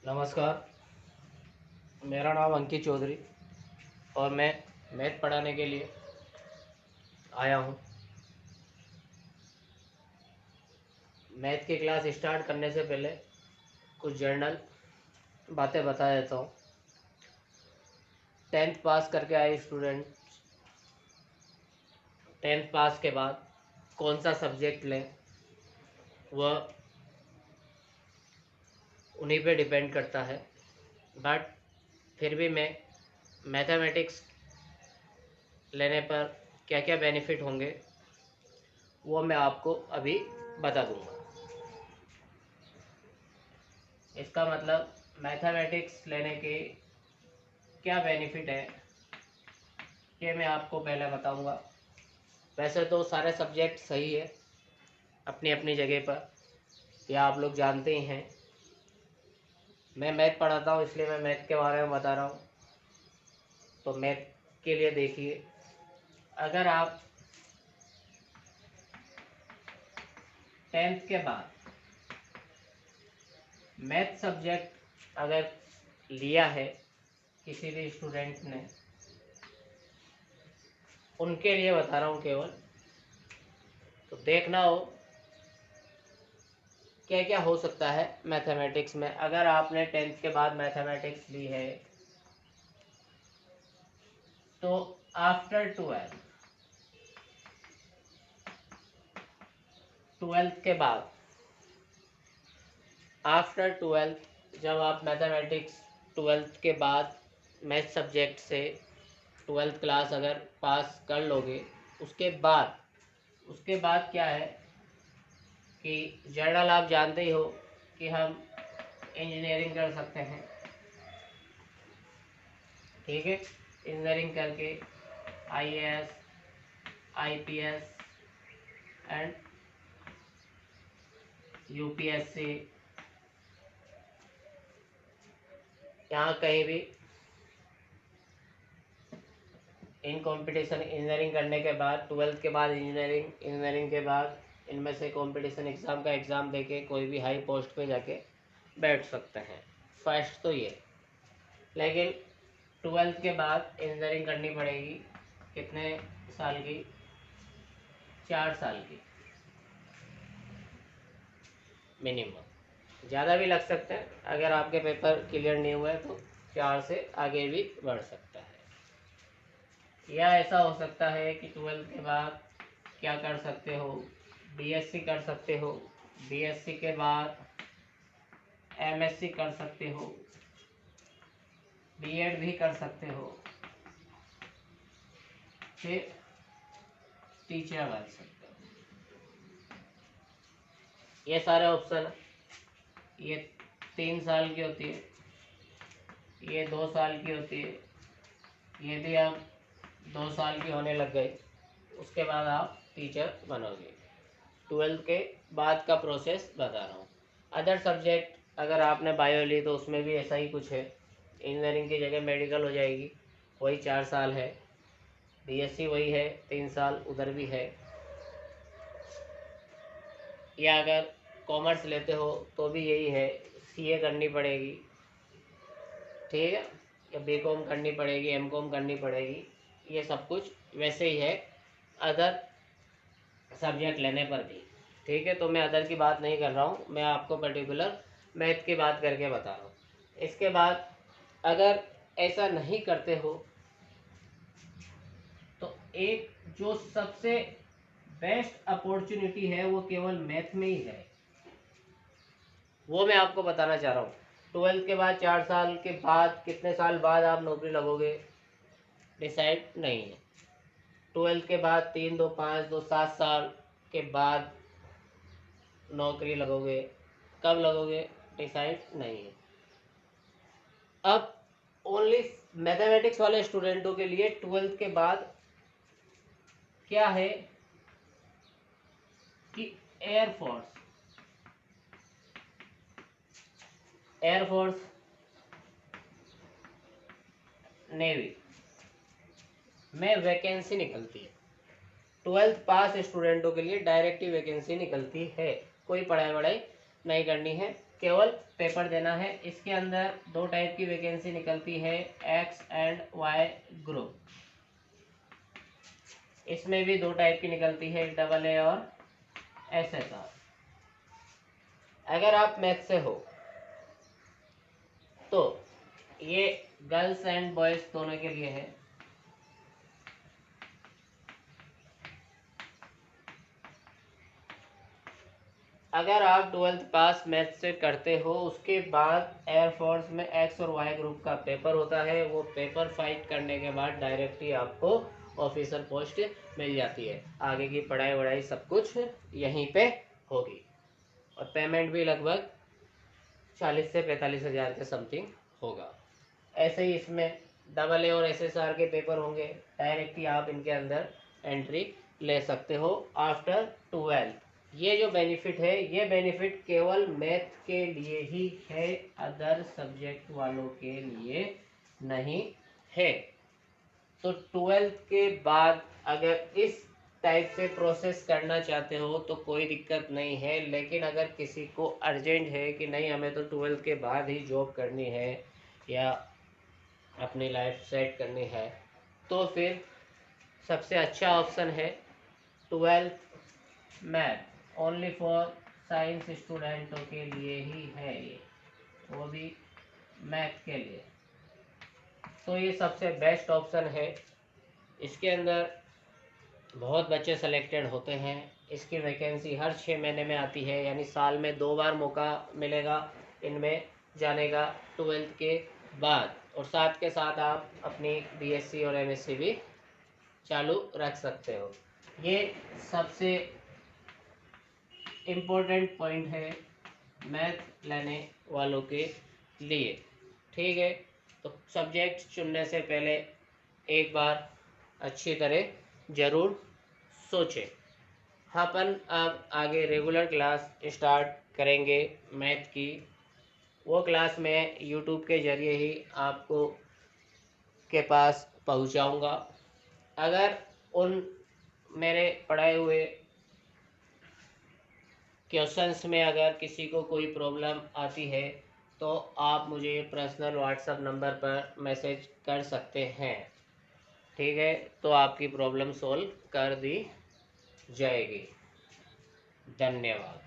नमस्कार। मेरा नाम अंकित चौधरी और मैं मैथ पढ़ाने के लिए आया हूँ। मैथ की क्लास स्टार्ट करने से पहले कुछ जर्नल बातें बता देता हूँ। 10th पास करके आए स्टूडेंट 10th पास के बाद कौन सा सब्जेक्ट लें वह उन्हीं पे डिपेंड करता है, बट फिर भी मैं मैथमेटिक्स लेने पर क्या क्या बेनिफिट होंगे वो मैं आपको अभी बता दूंगा। इसका मतलब मैथमेटिक्स लेने के क्या बेनिफिट है ये मैं आपको पहले बताऊंगा। वैसे तो सारे सब्जेक्ट सही है अपनी अपनी जगह पर, या आप लोग जानते ही हैं। मैं मैथ पढ़ाता हूँ इसलिए मैं मैथ के बारे में बता रहा हूँ। तो मैथ के लिए देखिए, अगर आप 10th के बाद मैथ सब्जेक्ट अगर लिया है किसी भी स्टूडेंट ने, उनके लिए बता रहा हूँ केवल, तो देखना हो क्या क्या हो सकता है मैथमेटिक्स में। अगर आपने 10th के बाद मैथमेटिक्स ली है तो आफ्टर 12th के बाद आफ्टर 12th जब आप मैथमेटिक्स 12th के बाद मैथ सब्जेक्ट से 12th क्लास अगर पास कर लोगे, उसके बाद क्या है कि जनरल आप जानते ही हो कि हम इंजीनियरिंग कर सकते हैं। ठीक है, इंजीनियरिंग करके IAS IPS एंड UPSC यहाँ कहीं भी इन कंपटीशन इंजीनियरिंग करने के बाद 12th के बाद इंजीनियरिंग के बाद इनमें से कंपटीशन एग्ज़ाम का एग्ज़ाम देके कोई भी हाई पोस्ट पे जाके बैठ सकते हैं। फर्स्ट तो ये, लेकिन 12th के बाद इंजीनियरिंग करनी पड़ेगी। कितने साल की? 4 साल की मिनिमम। ज़्यादा भी लग सकते हैं, अगर आपके पेपर क्लियर नहीं हुए तो 4 से आगे भी बढ़ सकता है। या ऐसा हो सकता है कि 12th के बाद क्या कर सकते हो, BSc कर सकते हो। BSc के बाद MSc कर सकते हो, B.Ed भी कर सकते हो, फिर टीचर बन सकते हो। ये सारे ऑप्शन, ये 3 साल की होती है, ये 2 साल की होती है। यदि आप 2 साल की होने लग गए उसके बाद आप टीचर बनोगे। 12th के बाद का प्रोसेस बता रहा हूँ। अदर सब्जेक्ट अगर आपने बायो ली तो उसमें भी ऐसा ही कुछ है। इंजीनियरिंग की जगह मेडिकल हो जाएगी, वही 4 साल है। BSc वही है 3 साल, उधर भी है। या अगर कॉमर्स लेते हो तो भी यही है, CA करनी पड़ेगी, ठीक है, या BCom करनी पड़ेगी, MCom करनी पड़ेगी। ये सब कुछ वैसे ही है अदर सब्जेक्ट लेने पर भी। ठीक है, तो मैं अदर की बात नहीं कर रहा हूँ, मैं आपको पर्टिकुलर मैथ की बात करके बता रहा हूँ। इसके बाद अगर ऐसा नहीं करते हो तो एक जो सबसे बेस्ट अपॉर्चुनिटी है वो केवल मैथ में ही है, वो मैं आपको बताना चाह रहा हूँ। 12th के बाद 4 साल के बाद कितने साल बाद आप नौकरी लगोगे डिसाइड नहीं है। 12th के बाद 3 2 5 2 7 साल के बाद नौकरी लगोगे, कब लगोगे डिसाइड नहीं है। अब ओनली मैथमेटिक्स वाले स्टूडेंटों के लिए 12th के बाद क्या है कि एयरफोर्स नेवी में वैकेंसी निकलती है। 12th पास स्टूडेंटों के लिए डायरेक्ट ही वैकेंसी निकलती है, कोई पढ़ाई वढ़ाई नहीं करनी है, केवल पेपर देना है। इसके अंदर 2 टाइप की वैकेंसी निकलती है, एक्स एंड वाई ग्रुप। इसमें भी 2 टाइप की निकलती है, AA और SSR। अगर आप मैथ से हो तो ये गर्ल्स एंड बॉयज दोनों के लिए है। अगर आप 12th पास मैथ से करते हो, उसके बाद एयरफोर्स में एक्स और वाई ग्रुप का पेपर होता है। वो पेपर फाइट करने के बाद डायरेक्टली आपको ऑफिसर पोस्ट मिल जाती है। आगे की पढ़ाई वढ़ाई सब कुछ यहीं पे होगी और पेमेंट भी लगभग 40 से 45 हज़ार के समथिंग होगा। ऐसे ही इसमें AA और SSR के पेपर होंगे। डायरेक्टली आप इनके अंदर एंट्री ले सकते हो आफ्टर 12th। ये जो बेनिफिट है, ये बेनिफिट केवल मैथ के लिए ही है, अदर सब्जेक्ट वालों के लिए नहीं है। तो 12th के बाद अगर इस टाइप से प्रोसेस करना चाहते हो तो कोई दिक्कत नहीं है, लेकिन अगर किसी को अर्जेंट है कि नहीं हमें तो 12th के बाद ही जॉब करनी है या अपनी लाइफ सेट करनी है, तो फिर सबसे अच्छा ऑप्शन है 12th math. Only for science स्टूडेंटों के लिए ही है ये, वो भी मैथ के लिए। तो ये सबसे बेस्ट ऑप्शन है। इसके अंदर बहुत बच्चे सेलेक्टेड होते हैं। इसकी वैकेंसी हर 6 महीने में आती है, यानी साल में 2 बार मौका मिलेगा इनमें जाने का 12th के बाद। और साथ के साथ आप अपनी BSc और MSc भी चालू रख सकते हो। ये सबसे इम्पोर्टेंट पॉइंट है मैथ लेने वालों के लिए। ठीक है, तो सब्जेक्ट चुनने से पहले एक बार अच्छी तरह ज़रूर सोचें। अपन अब आगे रेगुलर क्लास स्टार्ट करेंगे मैथ की। वो क्लास मैं यूट्यूब के ज़रिए ही आपको के पास पहुंचाऊंगा। अगर उन मेरे पढ़ाए हुए क्वेश्चंस में अगर किसी को कोई प्रॉब्लम आती है तो आप मुझे पर्सनल व्हाट्सएप नंबर पर मैसेज कर सकते हैं। ठीक है, तो आपकी प्रॉब्लम सॉल्व कर दी जाएगी। धन्यवाद।